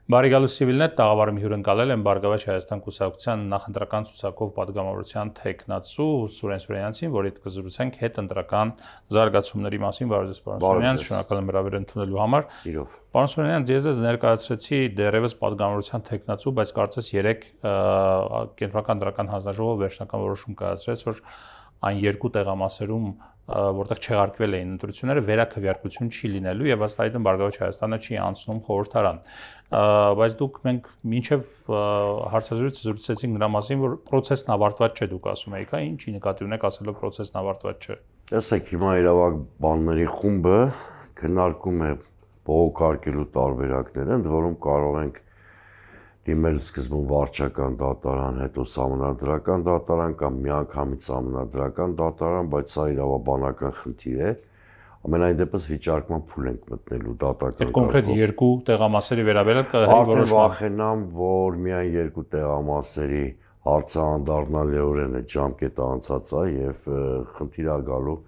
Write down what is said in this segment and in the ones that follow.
Բարիգալու Սիվիլնետ տաղավարում հյուրընկալել են Բարգավաճ Հայաստան կուսակցության նախընտրական ցուցակով պատգամավորության թեկնածու Սուրեն Սուրենյանցին, որի հետ կզրուցենք հետընտրական զարգացումների մասին։ Բարև ձեզ, պարոն Սուրենյան, շնորհակալ եմ հրավեր ընդունելու համար։ Սիրով։ Պարոն Սուրենյան, ես ներկայացրեցի դեռևս պատգամավորության թեկնածու, բայց կարծես 3 կենտրոնական դրական հանձնաժողովը վերջնական որոշում կայացրեց, որ այն երկու տեղամասերում որտեղ չեղարկվել էին ընտրությունները, վերաքվեարկություն չի լինելու եւ ըստ այդմ Բարգավաճ Հայաստանը չի անցնում խորհրդարան։ Բայց դուք մենք մինչեւ հարցազրույցը զրուցեցինք նրա մասին, որ process-ն ավարտված չէ, դուք ասում եք, հա, ինչի նկատի ունեք ասելով process-ն ավարտված չէ։ Տեսեք, հիմա իրավակ բանների խումբը քննարկում է բողոքարկելու տարբերակները, ընդ որում կարող ենք դիմել սկզբում վարչական դատարան, հետո սահմանադրական դատարան կամ միանգամից սահմանադրական դատարան, բայց սա իրավաբանական խնդիր է։ Ամենայն դեպս վիճարկման փուլ ենք մտնելու դատական։ Այդ կոնկրետ երկու տեղամասերի վերաբերյալ կհրի որոշում։ Վախենամ, որ միայն երկու տեղամասերի հարցը անդառնալիորեն է ժամկետը անցած է եւ խնդիր է գալու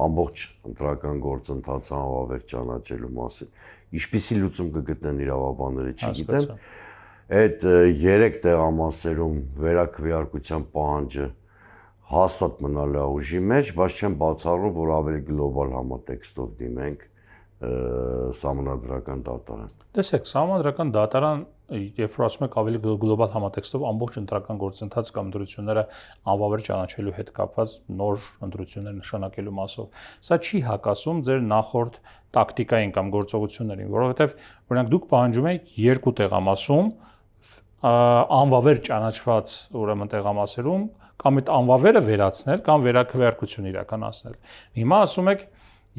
ամբողջ ընտրական գործընթացը անվավեր ճանաչելու մասին։ Ինչպիսի լուծում կգտնեն իրավաբանները, չգիտեմ։ Այդ 3 տեղամասերում վերաքվեարկության պահանջը հաստատ մնալ է ուժի մեջ, բայց չեմ բացառում, որ ավելի գլոբալ համատեքստով դիմենք սահմանադրական դատարան։ Տեսեք, սահմանադրական դատարան, երբ որ ասում եք ավելի գլոբալ համատեքստով ամբողջ ընտրական գործընթացը կամ ընտրությունները անվավեր ճանաչելու հետ կապված նոր ընտրություններ նշանակելու մասով, սա չի հակասում ձեր նախորդ տակտիկային կամ գործողություններին, որովհետև օրինակ դուք պահանջում եք երկու տեղամասում անվավեր ճանաչված ուրեմն տեղամասերում կամ այդ անվավերը վերացնել կամ վերաքվեարկություն իրականացնել։ Հիմա ասում եք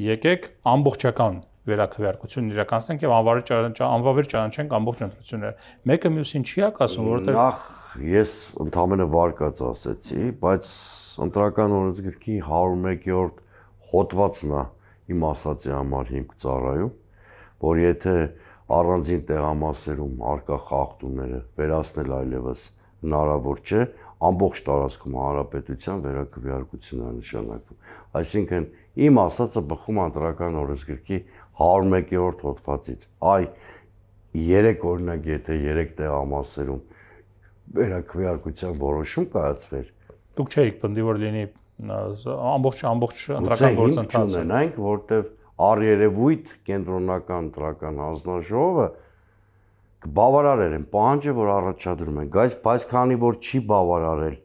եկեք ամբողջական վերաքվեարկություն իրականացնենք եւ անվավեր ճանաչենք ամբողջ ընտրությունները։ Մեկը մյուսին չի հակասում, որովհետեւ նախ ես ընդհանրապես վարկած ասեցի, բայց ընտրական օրենսգրքի 101-րդ հոդվածն է իմ ասացի համար հիմք ծառայում, որ եթե առանձին տեղամասերում արկա խախտումները վերացնել այլևս հնարավոր չէ, ամբողջ տարածքում հանրապետության վերաքվեարկություն է նշանակվում։ Այսինքն իմ ասածը բխում ընտրական օրենսգրքի 101-րդ հոդվածից։ Այ 3 օրինակ, եթե 3 տեղամասերում վերաքվեարկության որոշում կայացվեր, դուք չէիք պնդի, որ լինի ամբողջ ընտրական գործընթացը ունենանք, որտեղ առերևույթ կենտրոնական ընտրական հանձնաժողովը կբավարարեր են պահանջը, որ առաջադրում են, բայց քանի որ չի բավարարել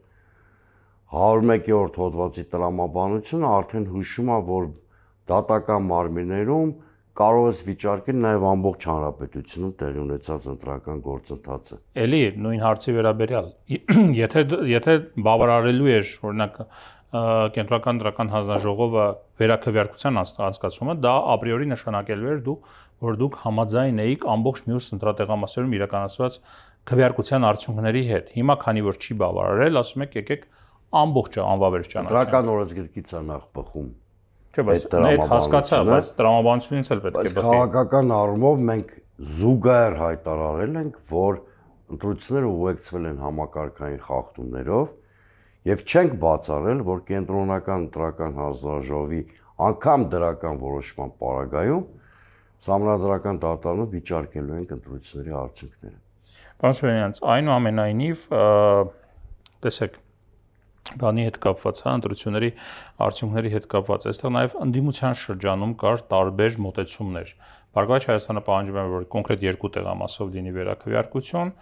101-րդ հոդվածի տրամաբանությունը, արդեն հուշում է, որ դատական մարմիններում կարող ես վիճարկել նաև ամբողջ հանրապետությունում տեղի ունեցած ընտրական գործընթացը։ Էլի նույն հարցի վերաբերյալ, եթե բավարարելու էր, օրինակ կենտրոնական դրական հանձնաժողովը վերաքվեարկության անցկացումը, դա ապրիորի նշանակելու էր որ դուք համաձայն էիք ամբողջ մյուս ընտրատեղամասերում իրականացված քվեարկության արդյունքների հետ։ Հիմա քանի որ չի բավարարել, ասում եք եկեք ամբողջը անվավեր ճանաչենք։ Ընտրական օրենսգրքից է նախ բխում։ Չէ, բայց այդ հասկացա, բայց տրամաբանությունից էլ պետք է բխի։ Բայց քաղաքական առումով մենք զուգահեռ հայտարարել ենք, որ ընտրությունները ուղեկցվել են համակարգային խախտումներով եւ չենք բացառել, որ կենտրոնական ընտրական հանձնաժողովի անգամ դրական որոշման պարագայում սահմանադրական դատարանում վիճարկելու ենք ընտրությունների արդյունքները։ Պարոն Սուրենյան, այնուամենայնիվ, տեսեք, բանի հետ կապված, հա, ընտրությունների արդյունքների հետ կապված, այստեղ նաև ընդդիմության շրջանում կար տարբեր մոտեցումներ։ Բարգավաճ Հայաստանը պահանջում էր, որ կոնկրետ երկու տեղամասով լինի վերաքվեարկություն,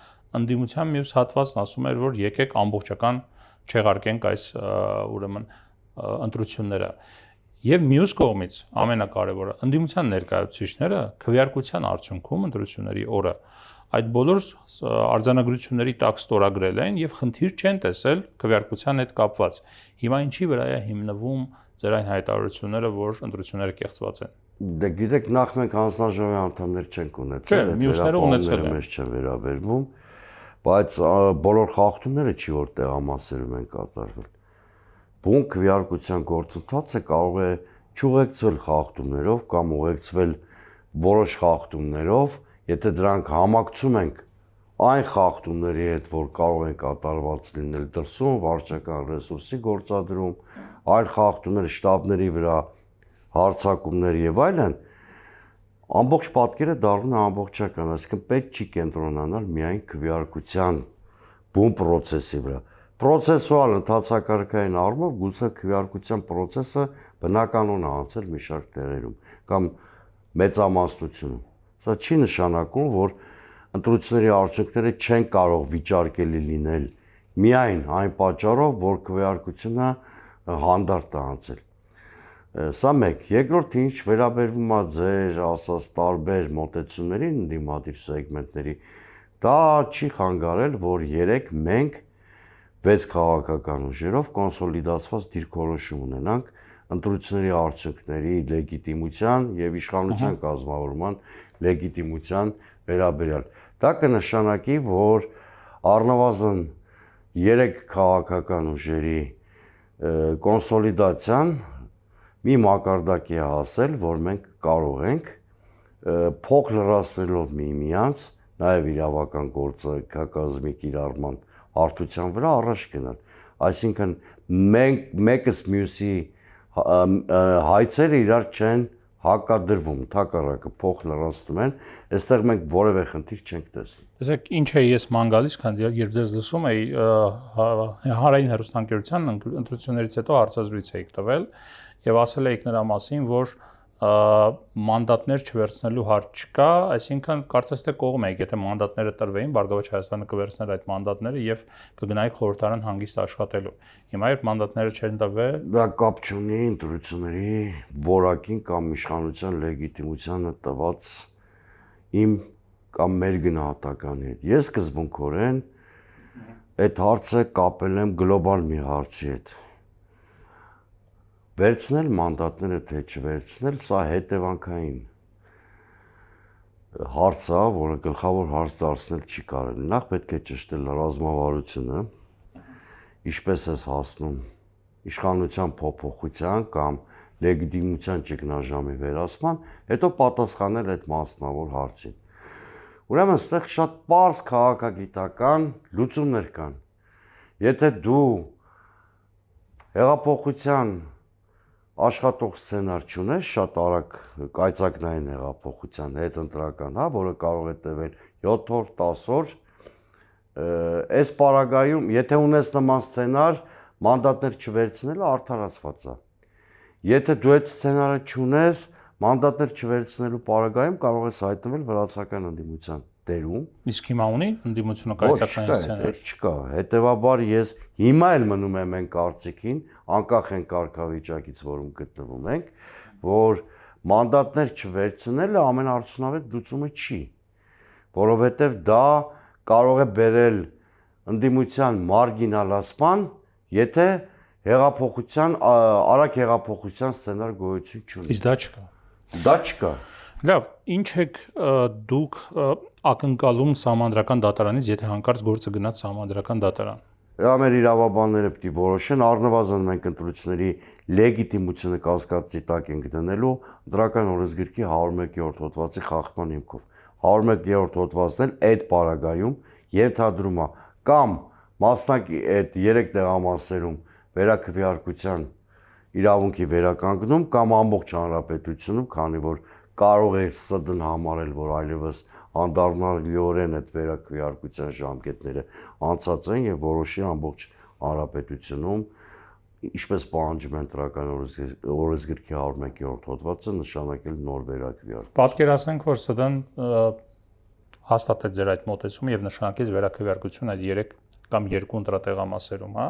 ընդդիմության մյուս հատվածն ասում էր, որ եկեք ամբողջական չեղարկենք այս ուրեմն ընտրությունները։ Եվ մյուս կողմից ամենակարևորը ընդդիմության ներկայացուցիչները քվեարկության արդյունքում ընտրությունների օրը այդ բոլոր արձանագրությունների տակ ստորագրել են եւ խնդիր չեն տեսել քվեարկության հետ կապված։ Հիմա ինչի վրա է հիմնվում ձեր այն հայտարարությունները, որ ընտրությունները կեղծված են։ Դե գիտեք, նախ մենք հանձնաժողովի անդամներ չենք ունեցել, Չէ, մյուսները ունեցել են։ Մեզ չեն վերաբերվում, բայց բոլոր խախտումները չի որ տեղամասերում են կատարվել։ Բուն քվեարկության գործընթացը կարող է չուղեկցվել խախտումներով կամ ուղեկցվել որոշ խախտումներով, եթե դրանք համակցում ենք այն խախտումների հետ, որ կարող են կատարված լինել դրսում, վարչական ռեսուրսի գործադրում, այլ խախտումներ շտաբների վրա, հարձակումներ եւ այլն, ամբողջ պատկերը դառնում է ամբողջական, այսինքն պետք չի կենտրոնանալ միայն քվեարկության բուն process-ի վրա։ Պրոցեսուալ ընթացակարգային առումով գուցե քվեարկության process-ը բնականon է անցել մի շարք տեղերում կամ մեծամասնությունում։ Սա չի նշանակում, որ ընտրությունների արդյունքները չեն կարող վիճարկելի լինել միայն այն պատճառով, որ քվեարկությունը հանդարտ է անցել։ Սա մեկ, երկրորդ ինչ վերաբերվում է ձեր ասած տարբեր մոտեցումներին ընդդիմադիր սեգմենտների, դա չի խանգարել, որ երեք մենք 6 քաղաքական ուժերով կոնսոլիդացված դիրքորոշում ունենանք ընտրությունների արդյունքների լեգիտիմության եւ իշխանության կազմավորման լեգիտիմության վերաբերյալ։ Դա կնշանակի, որ առնվազն 3 քաղաքական ուժերի կոնսոլիդացիան մի մակարդակի է հասել, որ մենք կարող ենք փող լրացնելով միմյանց, նաև իրավական գործիքակազմի կիրառման հարթության վրա առաջ գնալ։ Այսինքն մեկս մյուսի հայցերը իրար չեն հակադրվում, թակառակը փող լրացնում են, այստեղ մենք որևէ խնդիր չենք տեսնում։ Տեսեք, ինչ է ես ման գալիս, քանի երբ ձեզ լսում էի, Հանրային հեռուստաընկերության ընտրություններից հետո հարցազրույց էիք տվել եւ ասել էիք նրա մասին, որ մանդատներ չվերցնելու հարց չկա, այսինքն կարծես թե կողմ եք, եթե մանդատները տրվեին, Բարգավաճ Հայաստանը կվերցներ այդ մանդատները եւ կգնայի խորհրդարան հանգիստ աշխատելու։ Հիմա երբ մանդատները չեն տրվել, դա կապ չունի ընտրությունների որակին կամ իշխանության լեգիտիմությանը տված իմ կամ մեր գնահատականի հետ։ Ես սկզբունքորեն այդ հարցը կապել եմ գլոբալ մի հարցի հետ։ Վերցնել մանդատները թե չվերցնել, սա հետևանքային հարց է, որը գլխավոր հարց դարձնել չի կարելի։ Նախ պետք է ճշտել ռազմավարությունը, ինչպես է հասնում իշխանության փոփոխության կամ լեգիտիմության ճգնաժամի վերացման, հետո պատասխանել այդ մասնավոր հարցին։ Ուրեմն այստեղ շատ պարզ քաղաքագիտական լուծումներ կան։ Եթե դու հեղափոխության աշխատող սցենար չունես, շատ արագ կայծակնային հեղափոխության հետ ընտրական, որը կարող է տևել 7 օր, 10 օր, այս պարագայում, եթե ունես նման սցենար, մանդատներ չվերցնելը արդարացված է։ Եթե դու այդ սցենարը չունես, մանդատներ չվերցնելու պարագայում կարող ես հայտնվել վրացական ընդդիմության դերում։ Իսկ հիմա ունի ընդդիմությունը կայծակնային սցենար։ Չկա։ Հետևաբար ես հիմա էլ մնում եմ այն կարծիքին, անկախ այն կարգավիճակից, որում գտնվում ենք, որ մանդատներ չվերցնելը ամենաարդյունավետ լուծումը չի, որովհետև դա կարող է բերել ընդդիմության մարգինալացման, եթե արագ հեղափոխության սցենար գոյություն չունի։ Իսկ դա չկա։ Դա չկա։ Լավ, ինչ եք դուք ակնկալում Սահմանադրական դատարանից, եթե հանկարծ գործը գնաց Սահմանադրական դատարան։ Դա մեր իրավաբանները պետք է որոշեն, առնվազն մենք ընտրությունների լեգիտիմությունը կասկածի տակ ենք դնելու Ընտրական օրենսգրքի 101-րդ հոդվածի խախտման հիմքով։ 101-րդ հոդվածն էլ այդ պարագայում ենթադրում է կամ մասնակի այդ 3 տեղամասերում վերաքվեարկության իրավունքի վերականգնում կամ ամբողջ հանրապետությունում, քանի որ կարող է ՍԴ-ն համարել, որ այլևս անդառնալիորեն այդ վերաքվեարկության ժամկետները անցած են եւ որոշի ամբողջ հանրապետությունում, ինչպես պահանջում են Ընտրական օրենսգրքի 101-րդ հոդվածը, նշանակել նոր վերաքվեարկում։ Պատկերացնենք, որ ՍԴ-ն հաստատեց ձեր այդ մոտեցումը եւ նշանակեց վերաքվեարկություն այդ 3 կամ 2 ընտրատեղամասերում, հա։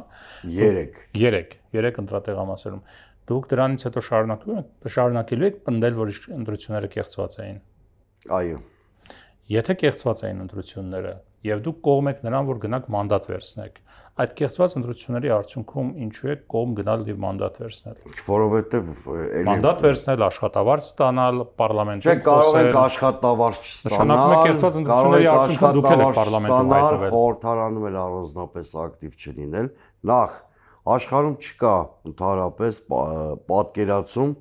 3 ընտրատեղամասերում։ Դուք դրանից հետո շարունակելու եք պնդել, որ ընտրությունները կեղծված էին։ Այո։ Եթե կեղծված էին ընտրությունները եւ դուք կողմ եք նրան, որ գնաք մանդատ վերցնեք, այդ կեղծված ընտրությունների արդյունքում ինչու է կողմ գնալ եւ մանդատ վերցնել։ Որովհետեւ մանդատ վերցնել, աշխատավարձ ստանալ, պարլամենտում կարող ենք աշխատավարձ չստանալ, նշանակում է կեղծված ընտրությունների արդյունքում դուք եք պարլամենտում հայտնվել։ Խորհրդարանում էլ առանձնապես ակտիվ չլինել։ Նախ աշխարհում չկա ընդհանրապես պատկերացում,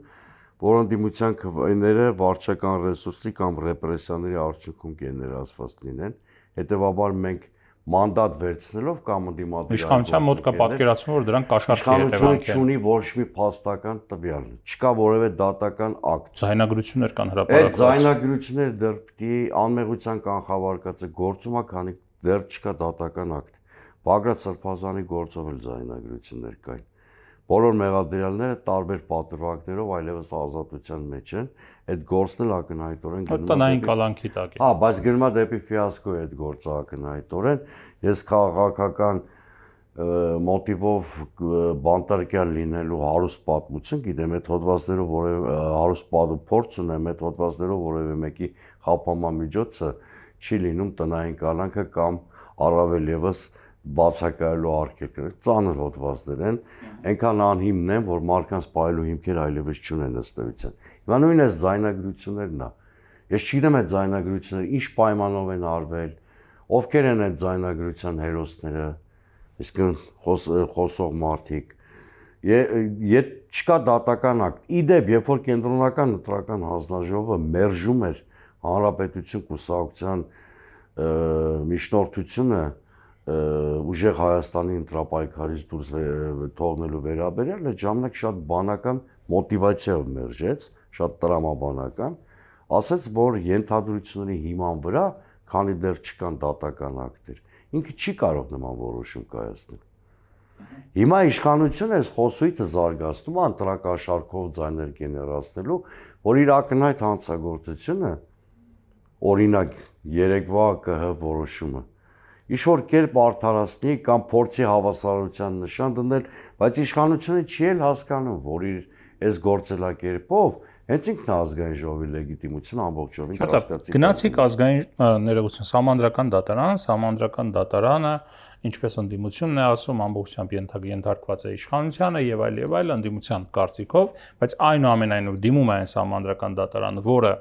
որ ընդդիմության քվեները վարչական ռեսուրսի կամ ռեպրեսիաների արդյունքում գեներացված լինեն։ Հետևաբար մենք մանդատ վերցնելով կամ ընդդիմադիր Իշխանության մոտ կա պատկերացում, որ դրանք կաշառքի հետևանք են։ Չունի ոչ մի փաստական տվյալ, չկա որևէ դատական ակտ։ Ձայնագրություններ կան Այդ հրապարակված։ ձայնագրությունները դեռ պիտի անմեղության կանխավարկած է գործում է, քանի դեռ չկա դատական ակտ։ Բագրատ Սրբազանի գործով էլ ձայնագրություններ կային։ Բոլոր մեղադրյալները տարբեր պատրվակներով այլևս ազատության մեջ են, այդ գործն էլ ակնհայտորեն տնային կալանքի տակ է։ Հա, բայց գնում է դեպի ֆիասկո այդ գործը ակնհայտորեն։ Ես քաղաքական մոտիվով բանտարկյալ լինելու հարուստ պատմություն գիտեմ, այդ հոդվածներով որևէ հարուստ փորձ ունեմ, այդ հոդվածներով որևէ մեկի խափանման միջոցը չի լինում տնային կալանքը կամ առավել եւս բացակայելու արգելքը, ծանր հոդվածներ են, այնքան անհիմն են, որ մարդկանց պահելու հիմքեր այլևս չունեն ըստ էության։ Հիմա նույն այս ձայնագրություններն է։ Ես չգիտեմ այդ ձայնագրությունները ինչ պայմանով են արվել, ովքեր են այդ ձայնագրության հերոսները, իսկն խոսող մարդիկ։ Եթե չկա դատական ակտ, իդեպ, երբ որ կենտրոնական ընտրական հանձնաժողովը մերժում էր Հանրապետություն կուսակցության միջնորդությունը ուժեղ Հայաստանի ընտրապայքարից դուրս թողնելու վերաբերյալ այդ ժամանակ շատ բանական մոտիվացիայով մերժեց, շատ տրամաբանական, ասաց, որ ենթադրությունների հիման վրա, քանի դեռ չկան դատական ակտեր, ինքը չի կարող նման որոշում կայացնել։ Հիմա իշխանությունը այս խոսույթը զարգացնում է ընտրակաշառքով ձայներ գեներացնելու, որ իր ակնհայտ հանցագործությունը, օրինակ երեկվա ԿՀ որոշումը ինչ-որ կերպ արդարացնի կամ փորձի հավասարության նշան դնել, բայց իշխանությունը չի էլ հասկանում, որ իր այս գործելակերպով հենց ինքն է ազգային ժողովի լեգիտիմությունը ամբողջովին կասկածի։ Գնացիք ազգային ներողություն, Սահմանադրական դատարանը, ինչպես ընդդիմությունն է ասում, ամբողջությամբ ենթարկված է իշխանությանը եւ այլ ընդդիմության կարծիքով, բայց այնուամենայնիվ դիմում է այն Սահմանադրական դատարանը, որը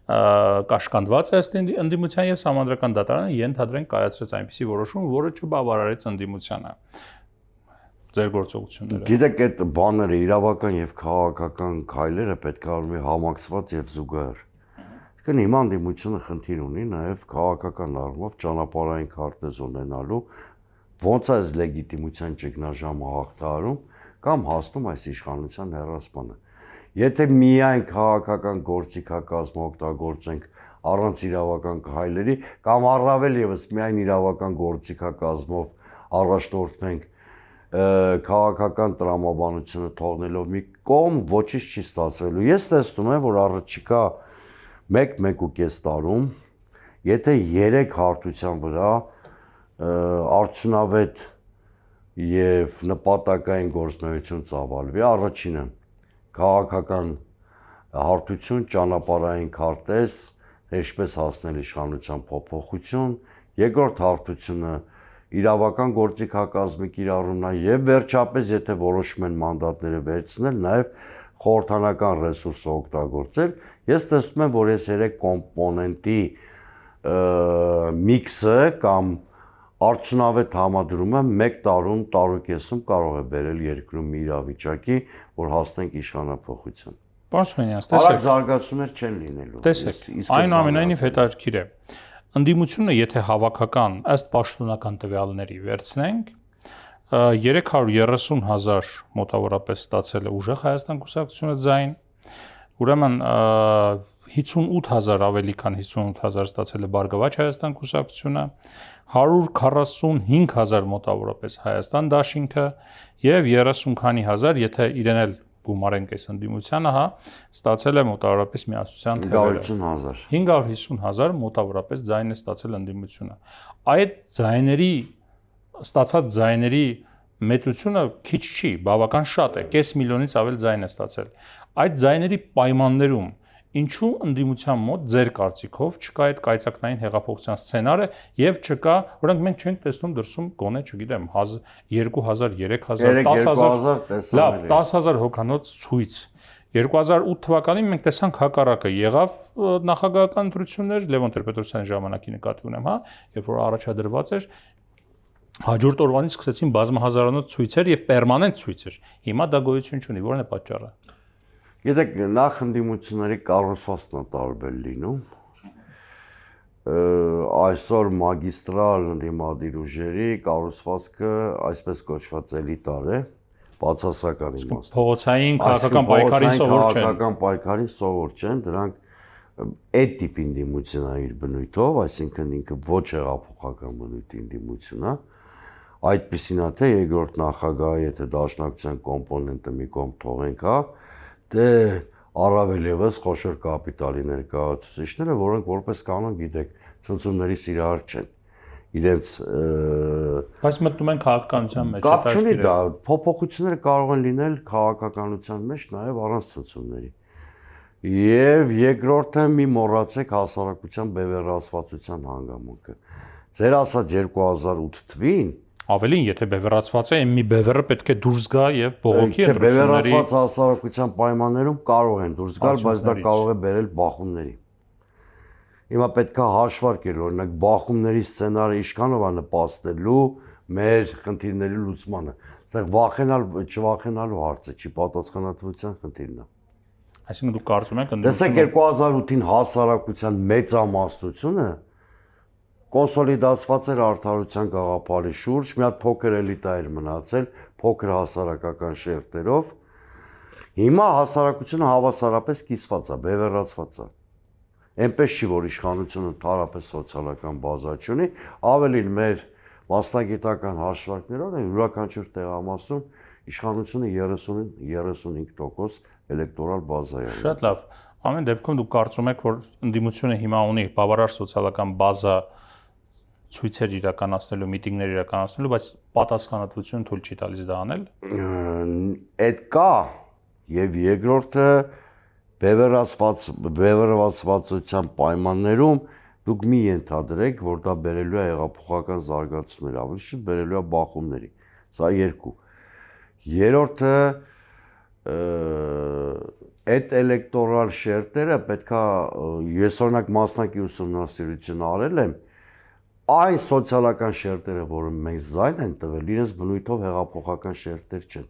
կաշկանդված է ըստ ընդդիմության եւ Սահմանադրական դատարանը ենթադրենք կայացրեց այնպիսի որոշում, որը չբավարարեց ընդդիմությանը։ Ձեր գործողությունները։ Գիտեք, այդ բաները իրավական եւ քաղաքական քայլերը պետք է լինի համակցված եւ զուգահեռ։ Իսկ հիմա ընդդիմությունը խնդիր ունի նաեւ քաղաքական առումով ճանապարհային քարտեզ ունենալու, ոնց է այս լեգիտիմության ճգնաժամը հաղթահարում կամ հասնում այս իշխանության հեռացմանը։ Եթե միայն քաղաքական գործիքակազմը օգտագործենք առանց իրավական քայլերի կամ առավել եւս միայն իրավական գործիքակազմով առաջնորդվենք քաղաքական տրամաբանությունը թողնելով մի կողմ, ոչինչ չի ստացվելու։ Ես տեսնում եմ, որ առաջիկա 1-1.5 տարում, եթե 3 հարթության վրա արդյունավետ եւ նպատակային գործունեություն ծավալվի, առաջինը քաղաքական հարթություն, ճանապարհային քարտեզ, ինչպես հասնել իշխանության փոփոխություն, երկրորդ հարթությունը իրավական գործիքակազմի կիրառումն է եւ վերջապես եթե որոշում են մանդատները վերցնել, նաեւ խորհրդանական ռեսուրսը օգտագործել, ես տեսնում եմ, որ այս 3 կոմպոնենտի միքսը կամ արդյունավետ համադրումը 1 տարում, տարուկեսում կարող է բերել երկրում մի իրավիճակի, որ հասնենք իշխանափոխության։ Պարոն Սոնյանց, Արագ զարգացումներ չեն լինելու։ Տեսեք, այնուամենայնիվ հետաքրքիր է։ Ընդդիմությունը, եթե հավաքական ըստ պաշտոնական տվյալների վերցնենք, 330,000 մոտավորապես ստացել է ուժեղ Հայաստան կուսակցությունը ձայն, ուրեմն 58,000 ավելի քան 58,000 ստացել է Բարգավաճ Հայաստան կուսակցությունը, 145,000 մոտավորապես Հայաստան դաշինքը եւ 30 քանի հազար, եթե իրեն էլ գումարենք այս ընդդիմությանը, հա, ստացել է մոտավորապես միասնության թվերը 550,000 մոտավորապես ձայն է ստացել ընդդիմությունը։ Այդ ձայների ստացած ձայների մեծությունը քիչ չի, բավական շատ է, կես միլիոնից ավել ձայն է ստացել։ Այդ ձայների պայմաններում ինչու ընդդիմության մոտ ձեր կարծիքով չկա այդ կայծակնային հեղափոխության սցենարը եւ չկա, օրինակ մենք չենք տեսնում դրսում գոնե, չգիտեմ, 2000, 3000, 10000, լավ, 10000 հոգանոց ցույց։ 2008 թվականին մենք տեսանք հակառակը, եղավ նախագահական ընտրություններ Լևոն Տեր-Պետրոսյանի ժամանակի նկատի ունեմ, հա, երբ որ առաջադրված էր հաջորդ օրվանից սկսեցին բազմահազարանոց ցույցեր եւ պերմանենտ ցույցեր։ Հիմա դա գոյություն չունի, որն է պատճառը։ Գիտեք, նախ ընդդիմությունների կառուցվածքն է տարբեր լինում։ այսօր մագիստրալ ընդդիմադիր ուժերի կառուցվածքը այսպես կոչված էլիտար է, բացասական իմաստով։ Փողոցային քաղաքական պայքարին սովոր չեն։ Քաղաքական պայքարին սովոր չեն, դրանք այդ տիպի ընդդիմություն է իր բնույթով, այսինքն ինքը ոչ հեղափոխական բնույթի ընդդիմություն է։ Այդպիսին է թե երկրորդ նախագահը, եթե դաշնակցության կոմպոնենտը մի կողմ թողենք, հա, դե առավել եւս խոշոր կապիտալի ներկայացուցիչները, որոնք որպես կանոն գիտեք, ցնցումների սիրահար չեն։ Իրենց բայց մտնում են քաղաքականության մեջ։ Կապ չունի դա, փոփոխությունները կարող են լինել քաղաքականության մեջ նաև առանց ցնցումների։ Եվ երկրորդը մի մոռացեք հասարակության բևեռացվածության հանգամանքը։ Ձեր ասած 2008 թվին ավելին, եթե բևեռացված է, մի բևեռը պետք է դուրս գա եւ բողոքի ընտրությունների բևեռացված հասարակության պայմաններում կարող են դուրս գալ, բայց դա կարող է բերել բախումների։ Հիմա պետք է հաշվարկել, օրինակ բախումների սցենարը ինչքանով է նպաստելու մեր խնդիրների լուծմանը։ Այստեղ վախենալ, չվախենալու հարցը չի, պատասխանատվության խնդիրն է։ Այսինքն դուք կարծում եք Տեսեք 2008-ին հասարակության մեծամասնությունը կոնսոլիդացված էր արդարության գաղափարի շուրջ, մի հատ փոքր էլիտա էր մնացել, փոքր հասարակական շերտերով։ Հիմա հասարակությունը հավասարապես կիսված է, բևեռացված է։ Այնպես չի, որ իշխանությունը ընդհանրապես սոցիալական բազա չունի, ավելին մեր մասնագիտական հաշվարկներով յուրաքանչյուր տեղամասում իշխանությունը 30-35% էլեկտորալ բազա է։ Շատ լավ։ Ամեն դեպքում դուք կարծում եք, որ ընդդիմությունը հիմա ունի բավարար սոցիալական բազա ցույցեր իրականացնելու, միտինգներ իրականացնելու, բայց պատասխանատվություն թույլ չի տալիս դա անել։ Այդ կա եւ երկրորդը բևեռացվածության պայմաններում դուք մի ենթադրեք, որ դա բերելու է հեղափոխական զարգացումներ, ավելի շուտ բերելու է բախումների։ Սա երկու։ Երրորդը այդ էլեկտորալ շերտերը պետքա ես օրինակ մասնակի ուսումնասիրություն արել եմ, այն սոցիալական շերտերը, որը մենք զայն են տվել, իրենց բնույթով հեղափոխական շերտեր չեն։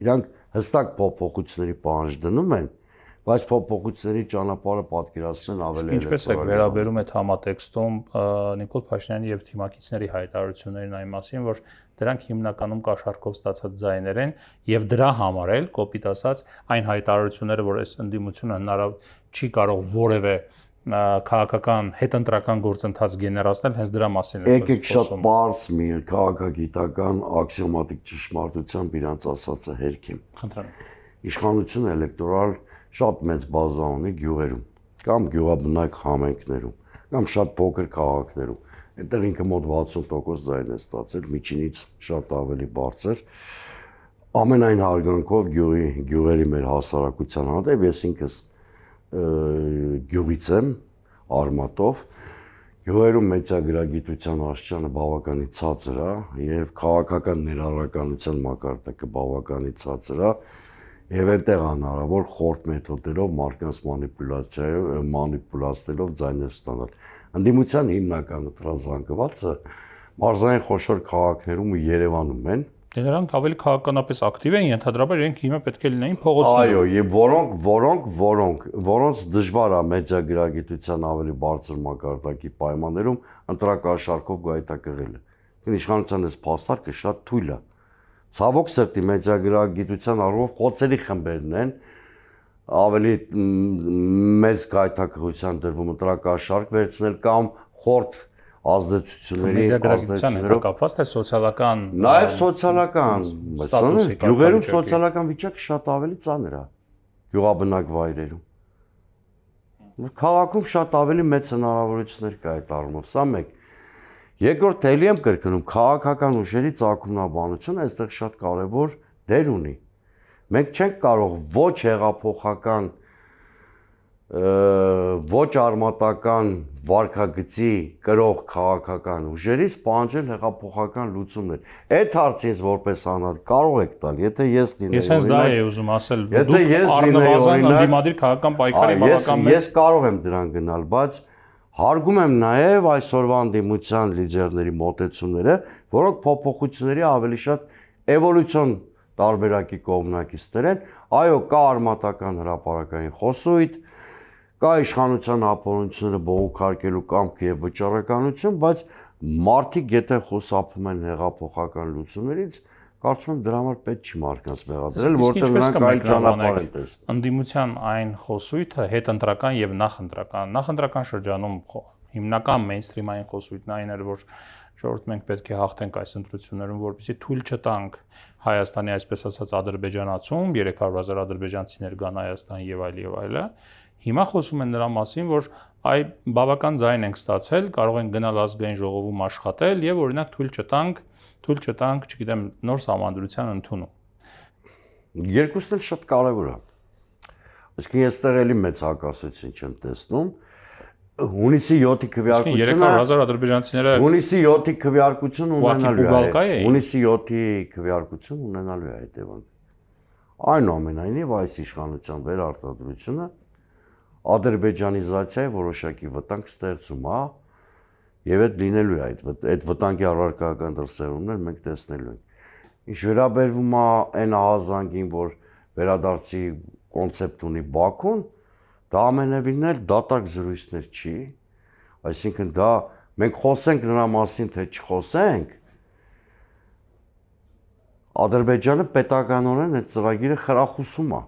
Իրանք հստակ փոփոխությունների պահանջ դնում են, բայց փոփոխությունների ճանապարհը պատկերացնեն ավելի Ինչպես է վերաբերում այդ համատեքստում Նիկոլ Փաշինյանի եւ թիմակիցների հայտարարություններին այն մասին, որ դրանք հիմնականում կաշառքով ստացած ձայներ են եւ դրա համար էլ կոպիտ ասած այն հայտարարությունները, որ այս ընդդիմությունը հնարավոր չի կարող որևէ քաղաքական հետընտրական գործընթաց գեներացնել, հենց դրա մասին է։ Եկեք շատ բարձ մի քաղաքագիտական աքսիոմատիկ ճշմարտությամբ իրանց ասածը հերքեմ։ Խնդրեմ։ Իշխանությունը էլեկտորալ շատ մեծ բազա ունի գյուղերում կամ գյուղաբնակ համայնքներում կամ շատ փոքր քաղաքներում։ Այդտեղ ինքը մոտ 60% ձայն է ստացել, միջինից շատ ավելի բարձր։ Ամենայն հարգանքով գյուղերի մեր հասարակության հանդեպ ես ինքս գյուղից եմ արմատով գյուղերում մեծագրագիտության աստիճանը բավականին ցածր է եւ քաղաքական ներառականության մակարդակը բավականին ցածր է եւ այնտեղ հնարավոր խորտ մեթոդերով մարդկանց մանիպուլացնելով ձայներ ստանալ։ Ընդդիմության հիմնական տրազանգվածը մարզային խոշոր քաղաքներում ու Երևանում են։ Դրանք ավելի քաղաքականապես ակտիվ են, ենթադրաբար իրենք հիմա պետք է լինեին փողոցներում։ Այո, եւ որոնց դժվար է մեծագրագիտության ավելի բարձր մակարդակի պայմաններում ընտրակաշառքով գայթակղելը։ Իշխանության այս փաստարկը շատ թույլ է։ Ցավոք սրտի մեծագրագիտության առումով խոցելի խմբերն են ավելի մեծ գայթակղության դրվում ընտրակաշառք վերցնել կամ խորտ ազդեցություններով կապված թե սոցիալական նաև սոցիալական, բայց գյուղերում սոցիալական վիճակը շատ ավելի ծանր է գյուղաբնակ վայրերում։ Քաղաքում շատ ավելի մեծ հնարավորություններ կա այդ առումով, սա մեկ։ Երկրորդ էլի եմ կրկնում, քաղաքական ուժերի ծագումնաբանությունը այստեղ շատ կարևոր դեր ունի։ Մենք չենք կարող ոչ հեղափոխական ոչ արմատական վարկագծի կրող քաղաքական ուժերից պահանջել հեղափոխական լուծումներ։ Այդ հարցից որպես անհատ կարող եք տալ, եթե ես լինեի։ Ես հենց դա էի ուզում ասել, դուք առնվազն ընդդիմադիր քաղաքական պայքարի բավական մեծ։ Ես կարող եմ դրան գնալ, բայց հարգում եմ նաև այսօրվա ընդդիմության լիդերների մոտեցումները, որոնք փոփոխությունների ավելի շատ էվոլյուցիոն տարբերակի կողմնակիցներ են։ Այո, կա արմատական հրապարակային խոսույթ, կա իշխանության ապօրինությունները բողոքարկելու կամք եւ վճռականություն, բայց մարդիկ եթե խոսափում են հեղափոխական լուծումներից, կարծում եմ դրա համար պետք չի մարդկանց մեղադրել, որտեղ նրանք այլ ճանապարհ են տեսնում։ Ընդդիմության այն խոսույթը հետընտրական եւ նախընտրական շրջանում հիմնական մեյնսթրիմային խոսույթն այն էր, որ ժողովուրդ մենք պետք է հաղթենք այս ընտրություններում, որպեսզի թույլ չտանք Հայաստանի այսպես ասած ադրբեջանացում, 300,000 ադրբեջանցիներ գան Հայաստան եւ այլը։ Հիմա խոսում են նրա մասին, որ այ բավական ձայն ենք ստացել, կարող են գնալ ազգային ժողովում աշխատել եւ օրինակ թույլ չտանք, չգիտեմ, նոր սահմանադրության ընդունում։ Երկուսն էլ շատ կարեւոր է։ Իսկ այստեղ էլի մեծ հակասություն չեմ տեսնում։ Հունիսի 7-ի քվեարկությունը 300,000 ադրբեջանցիները Հունիսի 7-ի քվեարկություն ունենալու է։ Հունիսի 7-ի քվեարկություն ունենալու է հետևանք։ Այնուամենայնիվ այս իշխանության վերարտադրությունը ադրբեջանիզացիայի որոշակի վտանգ ստեղծում է, եւ այդ լինելու է այդ վտանգի առարկայական դրսևորումներ մենք տեսնելու ենք։ Ինչ վերաբերվում է այն ահազանգին, որ վերադարձի կոնցեպտ ունի Բաքուն, դա ամենևին էլ դատարկ զրույցներ չի, այսինքն դա մենք խոսենք նրա մասին, թե չխոսենք, Ադրբեջանը պետականորեն այդ ծրագիրը խրախուսում է։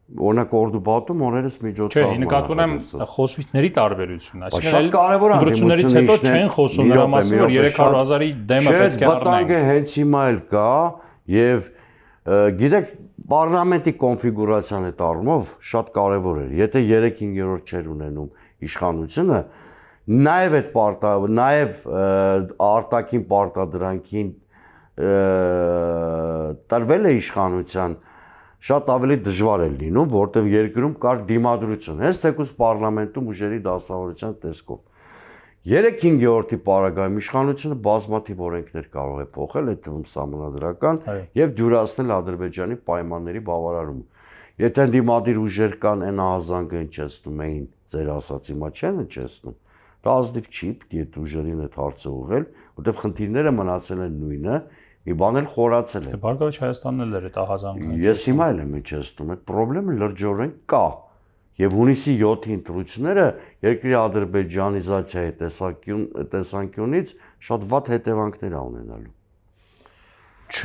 Օրինակ Օրդուբատում օրերս միջոցառում։ Չէ, նկատի ունեմ խոսույթների տարբերությունը, այսինքն կարևոր է դրություններից հետո չեն խոսում նրա մասին, որ 300,000-ի դեմը պետք է առնենք։ Վտանգը հենց հիմա էլ կա եւ գիտեք պարլամենտի կոնֆիգուրացիան այդ առումով շատ կարևոր էր։ Եթե 3/5-րդ չէր ունենում իշխանությունը, նաեւ արտաքին պարտադրանքին տրվել է իշխանության շատ ավելի դժվար է լինում, որտեղ երկրում կար դիմադրություն, հենց թեկուզ պարլամենտում ուժերի դասավորության տեսքով։ 3/5-րդի պարագայում իշխանությունը բազմաթիվ օրենքներ կարող է փոխել, այդ թվում սահմանադրական եւ դյուրացնել Ադրբեջանի պայմանների բավարարումը։ Եթե դիմադիր ուժեր կան, այն ահազանգը հնչեցնում էին, ձեր ասած հիմա չեն հնչեցնում, դա ազնիվ չի, պիտի այդ ուժերին այդ հարցը ուղղել, որտեղ խնդիրները մնացել են նույնը, մի բան էլ խորացել է։ Բարգավաճ Հայաստանն էլ էր այդ ահազանգը։ Ես հիմա էլ եմ հնչեցնում, այդ խնդրեմը լրջորեն կա։ Եվ հունիսի 7-ի ընտրությունները երկրի ադրբեջանիզացիայի տեսանկյունից շատ վատ հետևանքներ ունենալու։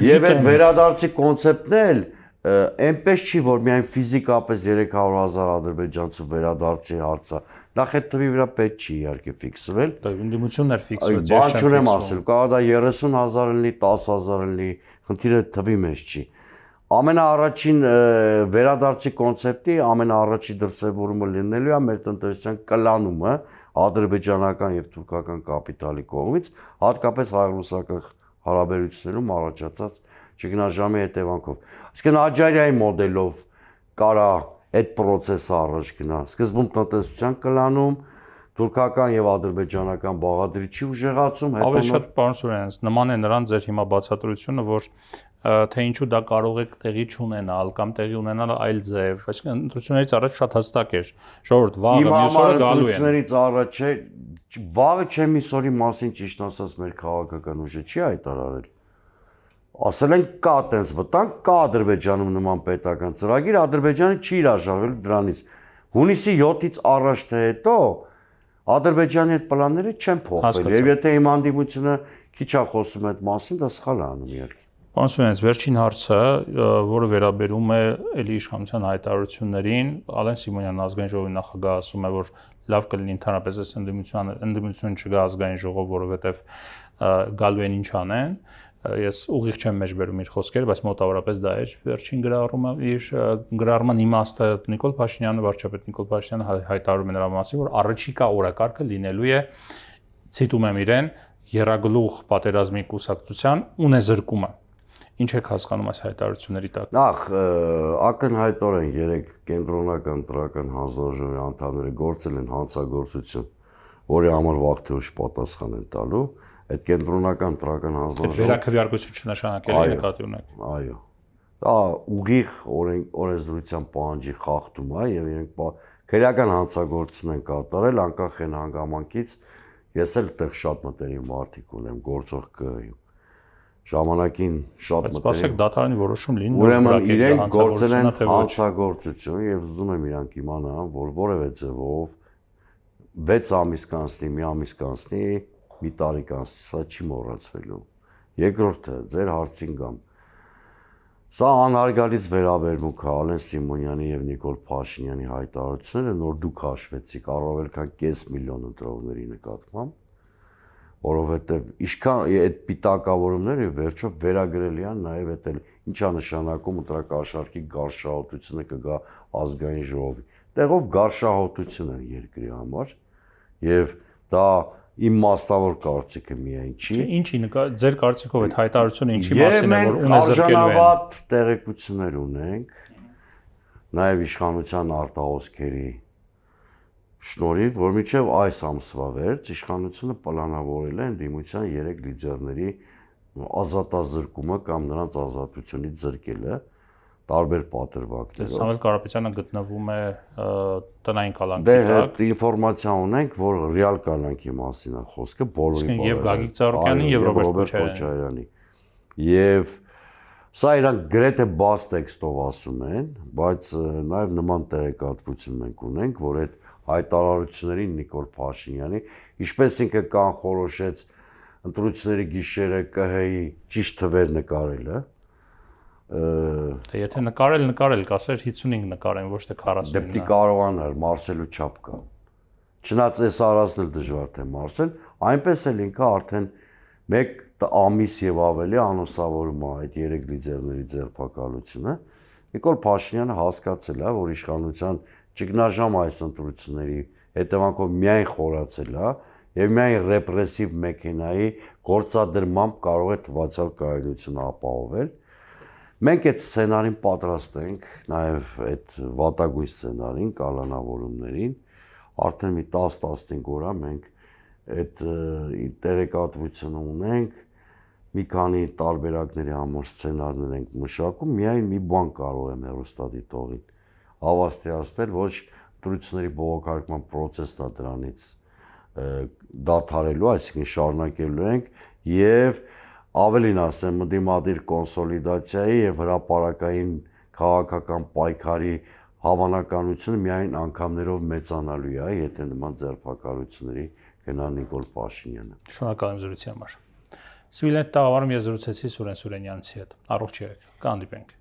Եվ այդ վերադարձի կոնցեպտն էլ այնպես չի, որ միայն ֆիզիկապես 300,000 ադրբեջանցու վերադարձի հարցը, նախ այդ թվի վրա պետք չի իհարկե ֆիքսվել։ Դա ընդդիմություններ ֆիքսվեց, ես չեմ ասել, կարող դա 30,000 լինի, 10,000 լինի, խնդիրը թվի մեջ չի։ Ամենաառաջին վերադարձի կոնցեպտի ամենաառաջի դրսևորումը լինելու է մեր տնտեսության կլանումը ադրբեջանական եւ թուրքական կապիտալի կողմից, հատկապես հայ-ռուսական հարաբերություններում առաջացած ճգնաժամի հետևանքով։ Այսինքն Աջարիայի մոդելով կարա այդ process-ը առաջ գնա։ Սկզբում տնտեսության կլանում, թուրքական եւ ադրբեջանական բաղադրիչի ուժեղացում, հետո ավելի շատ պարոն Սուրյանց, նման է նրան ձեր հիմա բացատրությունը, որ թե ինչու դա կարող է տեղի չունենալ կամ տեղի ունենալ այլ ձև, այսինքն ընտրություններից առաջ շատ հստակ էր։ Ժողովուրդ վաղը մյուս օրը գալու են։ Ընտրություններից առաջ է, վաղը չէ մյուս օրի մասին ճիշտ ասած մեր քաղաքական ուժը չի հայտարարել։ Ասել են կա տենց վտանգ, կա Ադրբեջանում նման պետական ծրագիր, Ադրբեջանը չի հրաժարվել դրանից։ Հունիսի 7-ից առաջ թե հետո Ադրբեջանի այդ պլանները չեն փոխվել։ Եվ եթե իմ անդիմությունը քիչ է խոսում այդ մասին, դա սխալ է անում իհարկե։ Պարոն Սուրյանց, վերջին հարցը, որը վերաբերում է էլի իշխանության հայտարարություններին, Ալեն Սիմոնյան ազգային ժողովի նախագահը ասում է, որ լավ կլինի ընդհանրապես այս ընդդիմություն չգա ազգային ժողով, որովհետև գալու են ինչ անեն։ Ես ուղիղ չեմ մեջբերում իր խոսքերը, բայց մոտավորապես դա էր վերջին գրառման իմաստը Նիկոլ Փաշինյանը, վարչապետ Նիկոլ Փաշինյանը հայտարարում է նրա մասին, որ առաջիկա օրակարգը լինելու է, ցիտում եմ իրեն, եռագլուխ պատերազմի կուսակցության ունեզրկումը։ Ինչ եք հասկանում այս հայտարարությունների տակ։ Նախ ակնհայտորեն 3 կենտրոնական ընտրական հանձնաժողովի անդամները գործել են հանցագործություն, որի համար վաղ թե ուշ պատասխան են տալու։ Այդ կենտրոնական ընտրական հանձնաժողովը վերաքվեարկություն չնշանակել է նկատի ունեք։ Այո։ Դա ուղիղ օրենսդրության պահանջի խախտում է եւ իրենք քրեական հանցագործություն են կատարել անկախ են հանգամանքից։ Ես էլ այդտեղ շատ մտերիմ մարդիկ ունեմ գործող ԿԸ-ում։ ժամանակին շատ Բայց սպասեք դատարանի որոշում լինի, ուրեմն իրենք գործել են հանցագործություն եւ ուզում եմ իրանք իմանան, որ որևէ ձևով 6 ամիս կանցնի, մի ամիս կանցնի, մի տարի կանցնի, սա չի մոռացվելու։ Երկրորդը, ձեր հարցին գամ։ Սա անհարգալից վերաբերմունք է Ալեն Սիմոնյանի եւ Նիկոլ Փաշինյանի հայտարարությունները, նոր դուք հաշվեցիք առավել քան 5 միլիոն ընտրողների նկատմամբ, որովհետեւ ինչքան այդ պիտակավորումները վերջով վերագրելի են նաեւ այդ ինչա նշանակում ընտրակաշառքի գարշահոտությունը կգա ազգային ժողովի։ Տեղով գարշահոտություն է երկրի համար եւ դա իմ մասնավոր կարծիքը միայն չի։ Ինչի ձեր կարծիքով այդ հայտարարությունը ինչի մասին է, որ ունեզրկելու են։ Արժանավատ տեղեկություններ ունենք, նաև իշխանության արտահոսքերի շնորհիվ, որ մինչև այս ամսվա վերջ իշխանությունը պլանավորել է ընդդիմության 3 լիդերների ազատազրկումը կամ նրանց ազատությունից զրկելը տարբեր պատրվակներով։ Սամվել Կարապետյանը գտնվում է տնային կալանքի տակ։ տակ։ Դե ինֆորմացիա ունենք, որ ռեալ կալանքի մասին է խոսքը, բոլորի եւ Գագիկ Ծառուկյանի եւ Ռոբերտ Քոչարյանի։ Եվ սա իրանք գրեթե բաց տեքստով ասում են, բայց նաեւ նման տեղեկատվություն մենք ունենք, որ այդ հայտարարություններին Նիկոլ Փաշինյանի, ինչպես ինքը կանխորոշեց ընտրությունների գիշերը ԿՀ-ի ճիշտ թվեր նկարելը, Դե եթե նկարել, կասեր 55 նկարեն, ոչ թե 49։ Դեպի կարողանար մարսելու չափ կա։ Չնայած այս առածնել դժվար թե մարսել, այնպես էլ ինքը արդեն 1 ամիս եւ ավելի անուսավորում է այդ 3 լիդերների ձերբակալությունը։ Նիկոլ Փաշինյանը հասկացել է, որ իշխանության ճգնաժամ այս ընտրությունների հետևանքով միայն խորացել է եւ միայն ռեպրեսիվ մեքենայի գործադրմամբ կարող է թվացial կայունությունը ապահովել։ Մենք այդ սցենարին պատրաստ ենք, նաև այդ վատագույն սցենարին, կալանավորումներին, արդեն մի 10-15 օր է մենք այդ տեղեկատվությունը ունենք, մի քանի տարբերակների համար սցենարներ ենք մշակում, միայն մի բան կարող եմ հեռուստադիտողին հավաստիացնել, ոչ ընտրությունների բողոքարկման պրոցեսն է դրանից դադարելու, այսինքն շարունակելու ենք եւ ավելին ասեմ, ընդդիմադիր կոնսոլիդացիայի եւ հրապարակային քաղաքական պայքարի հավանականությունը միայն անգամներով մեծանալու է, եթե նման ձերբակալությունների գնա Նիկոլ Փաշինյանը։ Շնորհակալ եմ զրույցի համար։ Սիվիլնետ տաղավարում ես զրուցեցի Սուրեն Սուրենյանցի հետ։ Առողջ եղեք, կհանդիպենք։